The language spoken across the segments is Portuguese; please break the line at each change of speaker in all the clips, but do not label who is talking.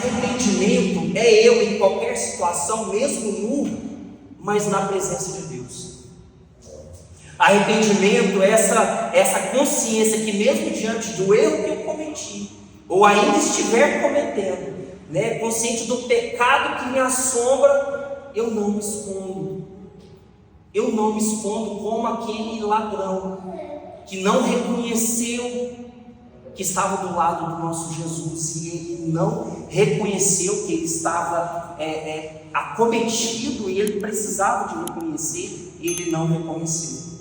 Arrependimento é eu em qualquer situação, mesmo nu, mas na presença de Deus. Arrependimento é essa consciência que mesmo diante do erro que eu cometi, ou ainda estiver cometendo, né, consciente do pecado que me assombra, eu não me escondo. Eu não me escondo como aquele ladrão que não reconheceu que estava do lado do nosso Jesus, e ele não reconheceu que ele estava acometido, e ele precisava de reconhecer, e ele não reconheceu.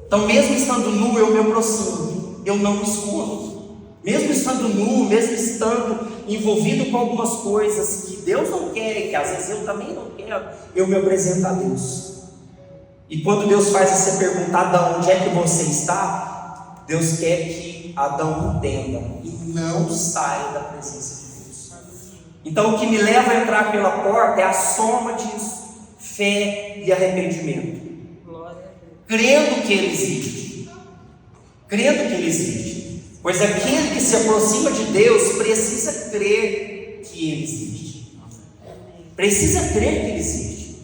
Então, mesmo estando nu, eu me aproximo, eu não me escondo. Mesmo estando nu, mesmo estando envolvido com algumas coisas que Deus não quer, que às vezes eu também não quero, eu me apresento a Deus. E quando Deus faz você perguntar de onde é que você está, Deus quer que Adão entenda e não saia da presença de Deus. Então, o que me leva a entrar pela porta é a soma disso: fé e arrependimento. Crendo que Ele existe. Crendo que Ele existe. Pois aquele que se aproxima de Deus precisa crer que Ele existe. Precisa crer que Ele existe.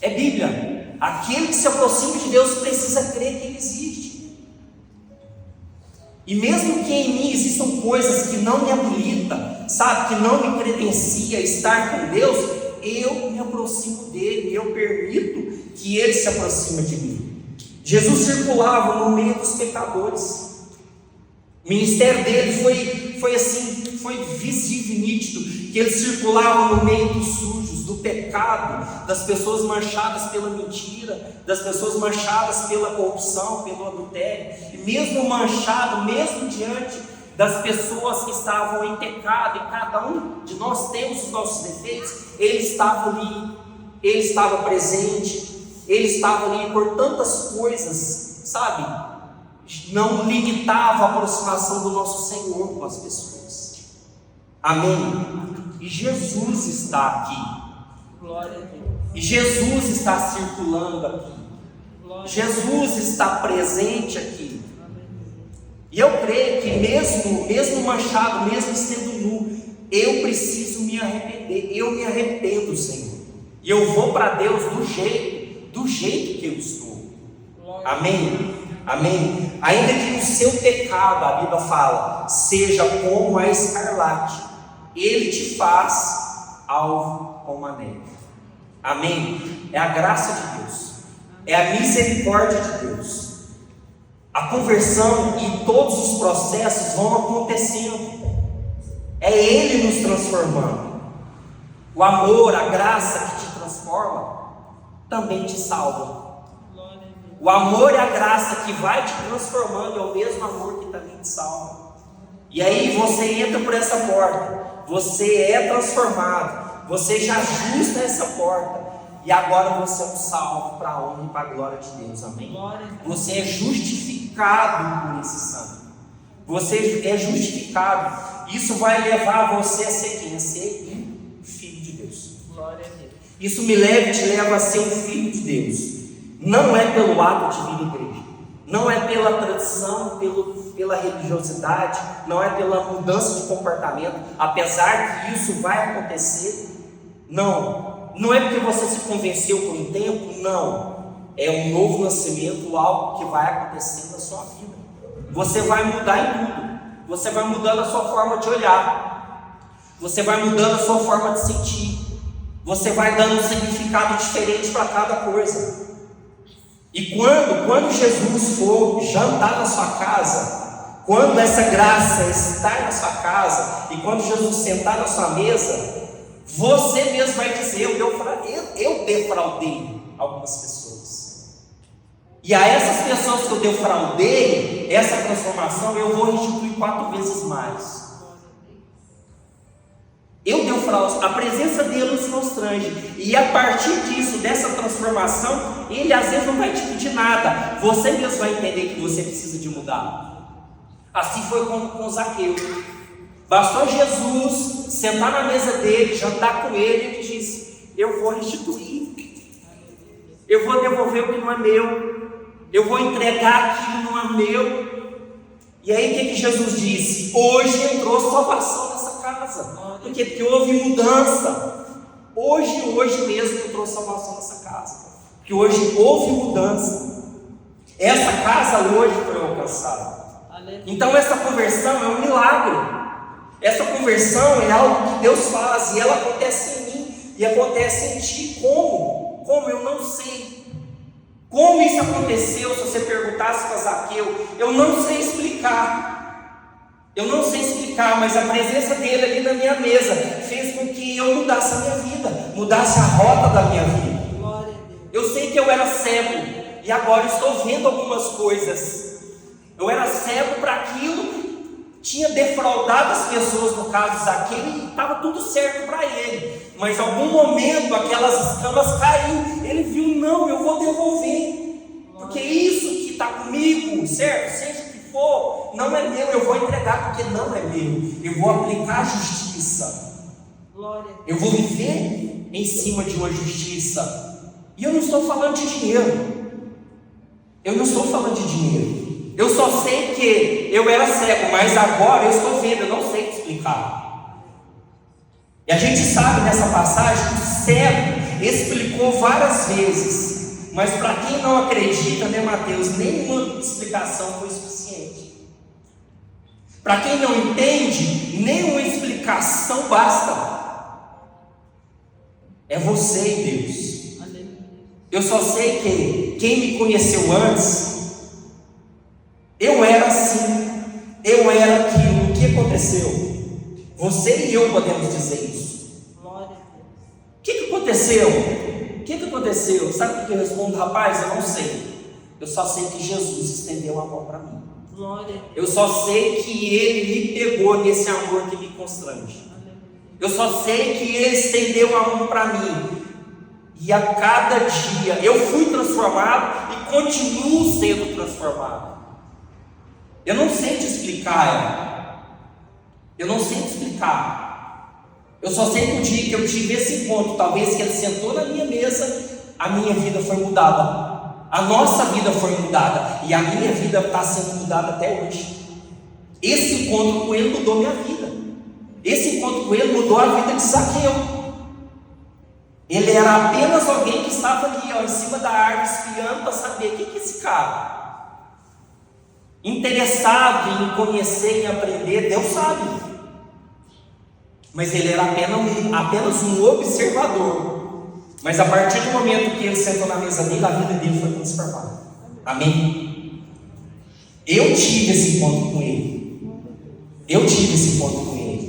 É Bíblia. Aquele que se aproxima de Deus precisa crer que Ele existe. E mesmo que em mim existam coisas que não me habilitam, sabe, que não me credencia a estar com Deus, eu me aproximo dEle, eu permito que Ele se aproxime de mim. Jesus circulava no meio dos pecadores. O ministério dele foi visível e nítido, que ele circulava no meio dos sujos, do pecado, das pessoas manchadas pela mentira, das pessoas manchadas pela corrupção, pelo adultério, e mesmo manchado, mesmo diante das pessoas que estavam em pecado, e cada um de nós temos os nossos defeitos, ele estava ali, ele estava presente, ele estava ali por tantas coisas, sabe? Não limitava a aproximação do nosso Senhor com as pessoas. Amém? E Jesus está aqui. Glória a Deus. E Jesus está circulando aqui. Jesus está presente aqui. E eu creio que mesmo manchado, mesmo estando nu, eu preciso me arrepender. Eu me arrependo, Senhor. E eu vou para Deus do jeito que eu estou. Amém? Amém? Ainda que o seu pecado, a Bíblia fala, seja como a escarlate, Ele te faz alvo como a neve. Amém? É a graça de Deus, é a misericórdia de Deus. A conversão e todos os processos vão acontecendo. É Ele nos transformando. O amor, a graça que te transforma, também te salva. O amor e a graça que vai te transformando é o mesmo amor que também te salva. E aí você entra por essa porta, você é transformado, você já ajusta essa porta, e agora você é um salvo para a honra e para a glória de Deus. Amém? Você é justificado por esse sangue. Você é justificado. Isso vai levar você a ser quem? A ser um filho de Deus. Glória a Deus. Isso me leva e te leva a ser um filho de Deus. Não é pelo ato de vir à igreja, não é pela tradição, pela religiosidade, não é pela mudança de comportamento, apesar que isso vai acontecer. Não é porque você se convenceu por um tempo, não. É um novo nascimento, algo que vai acontecer na sua vida. Você vai mudar em tudo. Você vai mudando a sua forma de olhar, você vai mudando a sua forma de sentir, você vai dando um significado diferente para cada coisa. E quando Jesus for jantar na sua casa, quando essa graça estar na sua casa, e quando Jesus sentar na sua mesa, você mesmo vai dizer: eu defraudei algumas pessoas. E a essas pessoas que eu defraudei, essa transformação eu vou restituir 4 vezes mais. Eu defraudo, a presença dele nos constrange, e a partir disso, dessa transformação, ele às vezes não vai te pedir nada, você mesmo vai entender que você precisa de mudar. Assim foi com Zaqueu. Bastou Jesus sentar na mesa dele, jantar com ele, e ele disse: eu vou restituir, eu vou devolver o que não é meu, eu vou entregar aquilo que não é meu. E aí o que Jesus disse? Hoje entrou salvação nessa casa. casa. Por quê? Porque houve mudança. Hoje mesmo eu trouxe salvação nessa casa. Porque hoje houve mudança. Essa casa hoje foi alcançada. Então essa conversão é um milagre. Essa conversão é algo que Deus faz e ela acontece em mim e acontece em ti. Como? Como? Eu não sei. Como isso aconteceu? Se você perguntasse para Zaqueu, eu não sei explicar. Eu não sei explicar, mas a presença dele ali na minha mesa fez com que eu mudasse a minha vida, mudasse a rota da minha vida. Eu sei que eu era cego e agora estou vendo algumas coisas. Eu era cego para aquilo, tinha defraudado as pessoas, no caso Zaqueu, e estava tudo certo para ele. Mas em algum momento aquelas escamas caíram. Ele viu, não, eu vou devolver. Porque isso que está comigo, certo? Seja o que for, não é meu, eu vou entregar porque não é meu. Eu vou aplicar a justiça. Eu vou viver em cima de uma justiça. E eu não estou falando de dinheiro. Eu não estou falando de dinheiro. Eu só sei que eu era cego, mas agora eu estou vendo, eu não sei te explicar. E a gente sabe nessa passagem que o cego explicou várias vezes, mas para quem não acredita, né, Mateus, nenhuma explicação foi suficiente. Para quem não entende, nenhuma explicação basta. É você e Deus. Eu só sei que quem me conheceu antes, eu era assim, eu era aquilo. O que aconteceu? Você e eu podemos dizer isso. O que aconteceu? O que aconteceu? Sabe o que eu respondo? Rapaz, eu não sei. Eu só sei que Jesus estendeu a mão para mim. Eu só sei que Ele me pegou nesse amor que me constrange. Eu só sei que Ele estendeu a mão para mim. E a cada dia eu fui transformado e continuo sendo transformado. Eu não sei te explicar, eu não sei te explicar. Eu só sei que o dia que eu tive esse encontro, talvez que ele sentou na minha mesa, a minha vida foi mudada. A nossa vida foi mudada. E a minha vida está sendo mudada até hoje. Esse encontro com ele mudou minha vida. Esse encontro com ele mudou a vida de Zaqueu. Ele era apenas alguém que estava ali, ó, em cima da árvore, espiando para saber o que é esse cara. Interessado em conhecer e aprender, Deus sabe. Mas ele era apenas um observador. Mas a partir do momento que ele sentou na mesa dele, a vida dele foi transformada. Amém? Eu tive esse encontro com ele.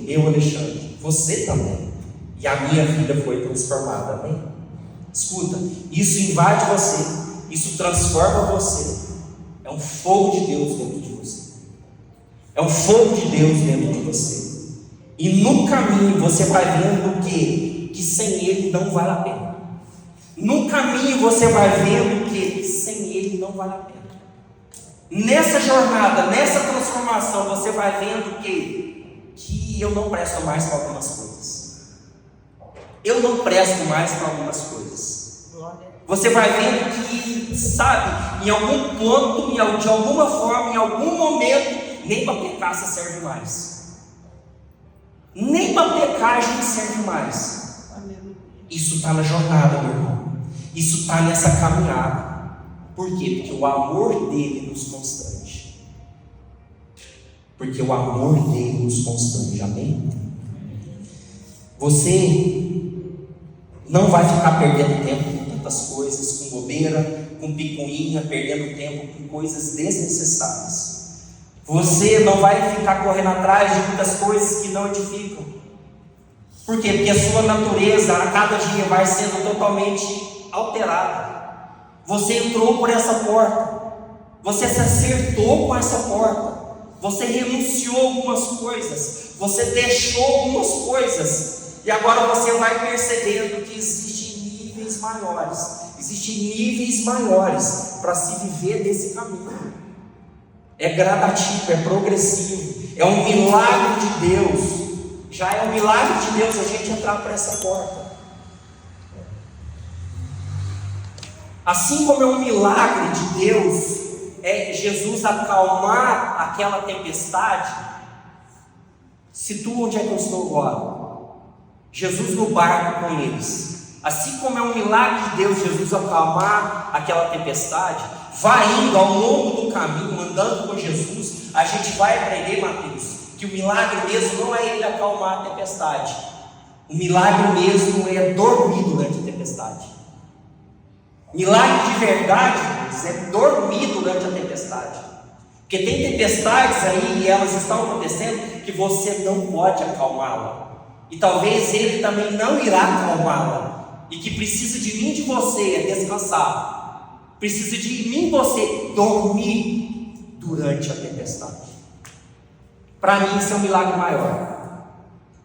Eu, Alexandre. Você também. E a minha vida foi transformada. Amém? Escuta, isso invade você. Isso transforma você. É um fogo de Deus dentro de você. É um fogo de Deus dentro de você. E no caminho você vai vendo que sem Ele não vale a pena. No caminho você vai vendo que sem Ele não vale a pena. Nessa jornada, nessa transformação, você vai vendo que eu não presto mais para algumas coisas. Eu não presto mais para algumas coisas. Você vai vendo que, sabe, em algum ponto, de alguma forma, em algum momento, nem para pecar você serve mais. Nem para pecar a gente serve mais. Isso está na jornada, meu irmão. Isso está nessa caminhada. Por quê? Porque o amor dele nos constrange. Porque o amor dele nos constrange. Amém? Você não vai ficar perdendo tempo coisas, com bobeira, com picuinha, perdendo tempo com coisas desnecessárias. Você não vai ficar correndo atrás de muitas coisas que não edificam. Por quê? Porque a sua natureza a cada dia vai sendo totalmente alterada. Você entrou por essa porta, você se acertou com essa porta, você renunciou a algumas coisas, você deixou algumas coisas, e agora você vai percebendo que existem níveis maiores para se viver desse caminho. É gradativo, é progressivo, é um milagre de Deus. Já é um milagre de Deus a gente entrar por essa porta. Assim como é um milagre de Deus Jesus acalmar aquela tempestade, Situa onde é que eu estou agora. Jesus no barco com eles. Assim como é um milagre de Deus, Jesus acalmar aquela tempestade, vai indo ao longo do caminho, andando com Jesus, a gente vai aprender, Mateus, que o milagre mesmo não é ele acalmar a tempestade. O milagre mesmo é dormir durante a tempestade. Milagre de verdade, é dormir durante a tempestade. Porque tem tempestades aí, e elas estão acontecendo, que você não pode acalmá-la. E talvez ele também não irá acalmá-la. E que precisa de mim e de você é descansar. Precisa de mim e você dormir durante a tempestade. Para mim isso é um milagre maior.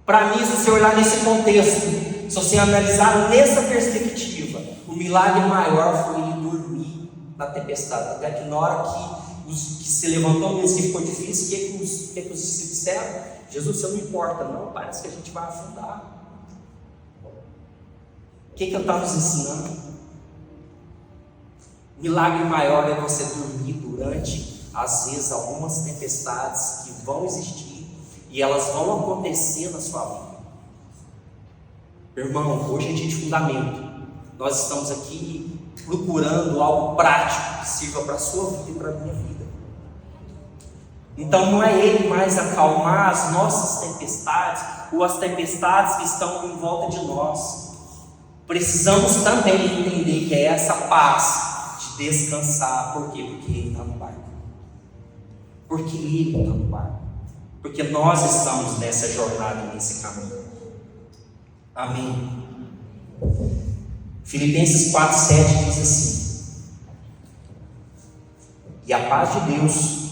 Para mim, se você olhar nesse contexto, se você analisar nessa perspectiva, o milagre maior foi ele dormir na tempestade. Até que na hora que se levantou mesmo, que ficou difícil, o que os discípulos disseram? Jesus, você não importa, não, parece que a gente vai afundar. O que ele está nos ensinando? O milagre maior é você dormir durante, às vezes, algumas tempestades que vão existir e elas vão acontecer na sua vida. Irmão, hoje é dia de fundamento. Nós estamos aqui procurando algo prático que sirva para a sua vida e para a minha vida. Então não é ele mais acalmar as nossas tempestades ou as tempestades que estão em volta de nós. Precisamos também entender que é essa paz de descansar. Por quê? Porque ele está no barco. Porque ele está no barco. Porque nós estamos nessa jornada, nesse caminho. Amém. Filipenses 4:7 diz assim: e a paz de Deus,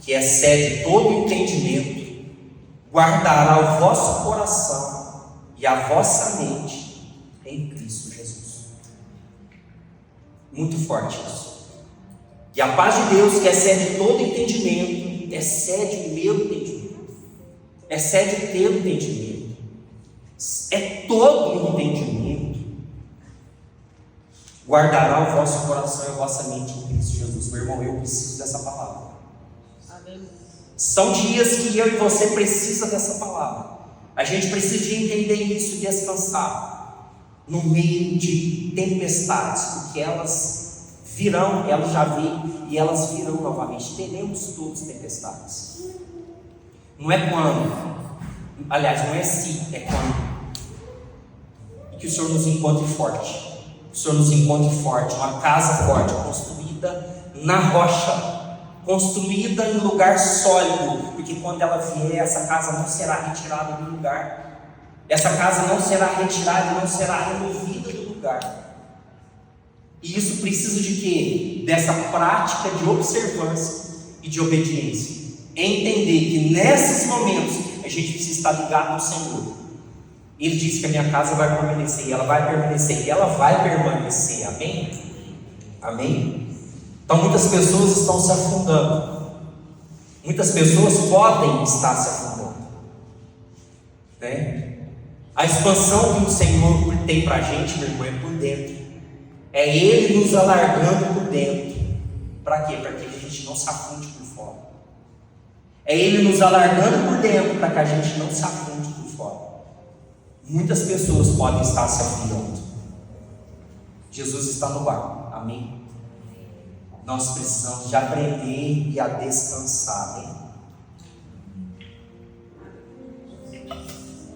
que excede todo entendimento, guardará o vosso coração e a vossa mente em Cristo Jesus. Muito forte isso. E a paz de Deus, que excede todo entendimento, excede o meu entendimento, excede o teu entendimento, é todo o entendimento, guardará o vosso coração e a vossa mente em Cristo Jesus. Meu irmão, eu preciso dessa palavra. Amém. São dias que eu e você precisa dessa palavra. A gente precisa de entender isso e descansar no meio de tempestades, porque elas virão, elas já vêm e elas virão novamente. Teremos todos tempestades. Não é quando, aliás, não é se, é quando. E que o Senhor nos encontre forte. O Senhor nos encontre forte, uma casa forte, construída na rocha, construída em lugar sólido, porque quando ela vier, essa casa não será retirada do lugar, essa casa não será retirada e não será removida do lugar. E isso precisa de quê? Dessa prática de observância e de obediência. Entender que nesses momentos a gente precisa estar ligado no Senhor. Ele disse que a minha casa vai permanecer, e ela vai permanecer, e ela vai permanecer, amém? Amém? Então muitas pessoas estão se afundando, muitas pessoas podem estar se afundando, né? A expansão que o Senhor tem para a gente, meu irmão, é por dentro, é Ele nos alargando por dentro. Para quê? Para que a gente não se afunde por fora. É Ele nos alargando por dentro para que a gente não se afunde por fora. Muitas pessoas podem estar se afundando. Jesus está no barco, amém? Nós precisamos de aprender e a descansar, amém?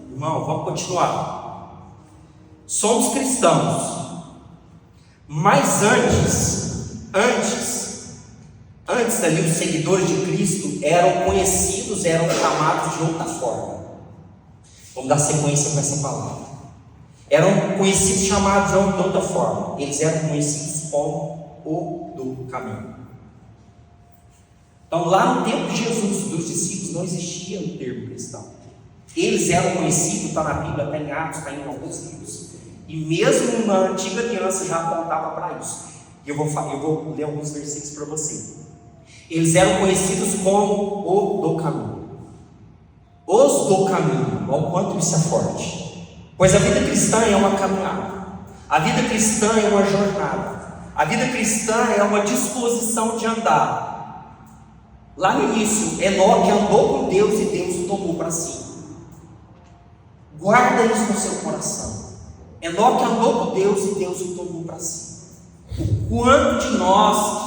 Irmão, vamos continuar. Somos cristãos, mas antes ali os seguidores de Cristo eram conhecidos, eram chamados de outra forma. Vamos dar sequência com essa palavra. Eram conhecidos, chamados de outra forma. Eles eram conhecidos como o do caminho. Então lá no tempo de Jesus, dos discípulos, não existia o termo cristão. Eles eram conhecidos, está na Bíblia, está em Atos, está em alguns livros. E mesmo na antiga aliança já apontava para isso. E eu vou ler alguns versículos para você. Eles eram conhecidos como o do caminho. Os do caminho, ao quanto isso é forte. Pois a vida cristã é uma caminhada. A vida cristã é uma jornada. A vida cristã é uma disposição de andar. Lá no início, Enoque andou com Deus e Deus o tomou para si. Guarda isso no seu coração. Enoque andou com Deus e Deus o tomou para si. O quanto de nós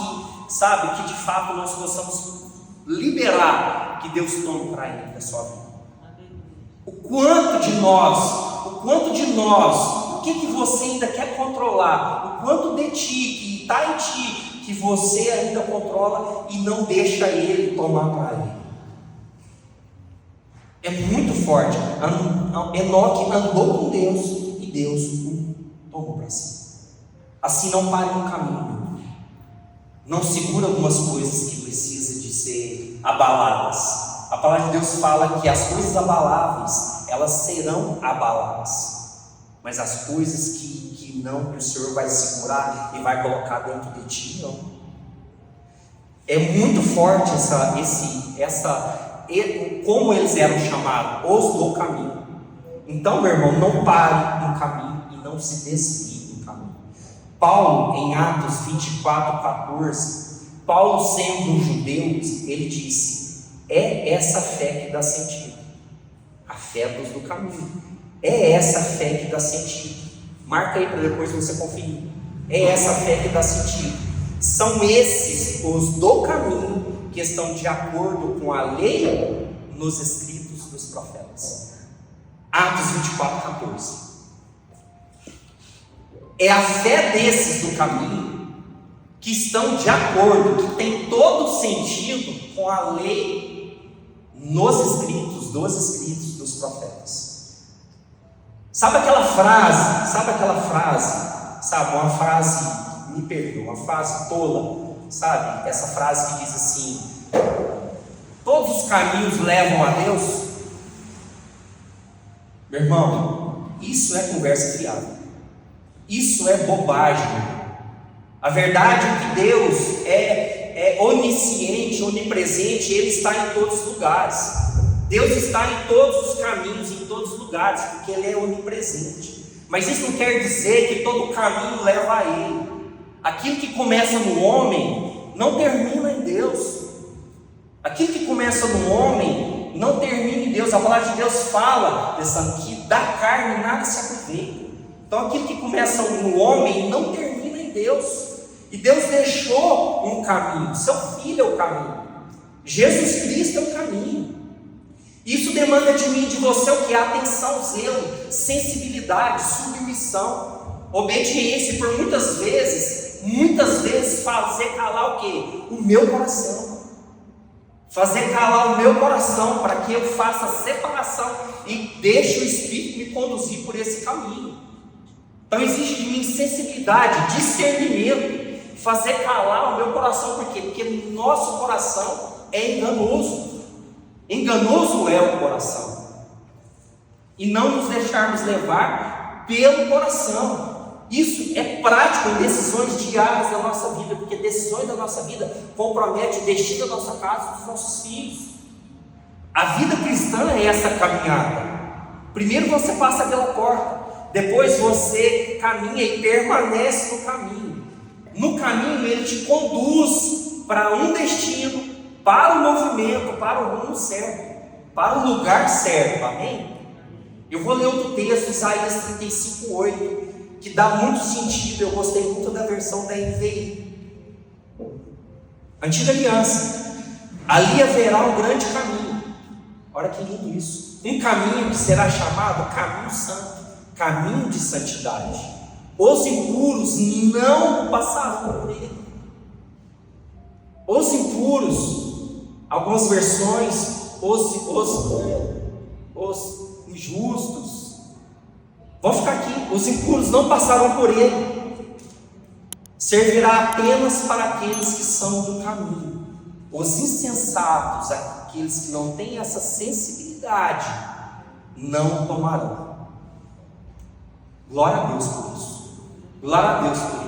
que de fato nós possamos liberar que Deus tome para Ele na sua vida. O quanto de nós, o que você ainda quer controlar, o quanto de ti, que está em ti, que você ainda controla e não deixa Ele tomar para Ele. É muito forte. Enoque andou com Deus e Deus o tomou para si. Assim, não pare no caminho. Não segura algumas coisas que precisam de ser abaladas. A palavra de Deus fala que as coisas abaláveis, elas serão abaladas. Mas as coisas que não, que o Senhor vai segurar e vai colocar dentro de ti, não. É muito forte como eles eram chamados, os do caminho. Então, meu irmão, não pare no caminho e não se desvie do caminho. Paulo, em Atos 24:14, Paulo, sendo um judeu, ele disse: é essa fé que dá sentido, a fé dos do caminho. É essa fé que dá sentido. Marca aí para depois você conferir. É essa fé que dá sentido. São esses os do caminho que estão de acordo com a lei nos escritos dos profetas. Atos 24:14. É a fé desses do caminho que estão de acordo, que tem todo sentido com a lei nos escritos, dos escritos dos profetas. Sabe aquela frase, uma frase, me perdoa, uma frase tola, sabe? Essa frase que diz assim: todos os caminhos levam a Deus. Meu irmão, isso é conversa fiada. Isso é bobagem. A verdade é que Deus é onisciente, onipresente, Ele está em todos os lugares. Deus está em todos os caminhos, em todos os lugares, porque Ele é onipresente. Mas isso não quer dizer que todo caminho leva a Ele. Aquilo que começa no homem, não termina em Deus. Aquilo que começa no homem, não termina em Deus. A palavra de Deus fala, pensando que da carne nada se aproveita. Então aquilo que começa no homem, não termina em Deus. E Deus deixou um caminho, seu Filho é o caminho. Jesus Cristo é o caminho. Isso demanda de mim e de você o que? Atenção, zelo, sensibilidade, submissão, obediência, e por muitas vezes fazer calar o quê? O meu coração. Fazer calar o meu coração para que eu faça a separação e deixe o Espírito me conduzir por esse caminho. Então existe de mim sensibilidade, discernimento, fazer calar o meu coração. Por quê? Porque nosso coração é enganoso. Enganoso é o coração. E não nos deixarmos levar pelo coração. Isso é prático em decisões diárias da nossa vida, porque decisões da nossa vida comprometem o destino da nossa casa e dos nossos filhos. A vida cristã é essa caminhada. Primeiro você passa pela porta, depois você caminha e permanece no caminho. No caminho Ele te conduz para um destino, para o movimento, para o rumo certo, para o lugar certo, amém? Eu vou ler outro texto, Isaías 35:8, que dá muito sentido. Eu gostei muito da versão da NVI. Antiga aliança. Ali haverá um grande caminho. Olha que lindo isso. Um caminho que será chamado caminho santo, caminho de santidade. Os impuros não passarão por ele. Os impuros, algumas versões, os injustos, vão ficar aqui. Os impuros não passarão por ele. Servirá apenas para aqueles que são do caminho. Os insensatos, aqueles que não têm essa sensibilidade, não tomarão. Glória a Deus por isso. Glória a Deus por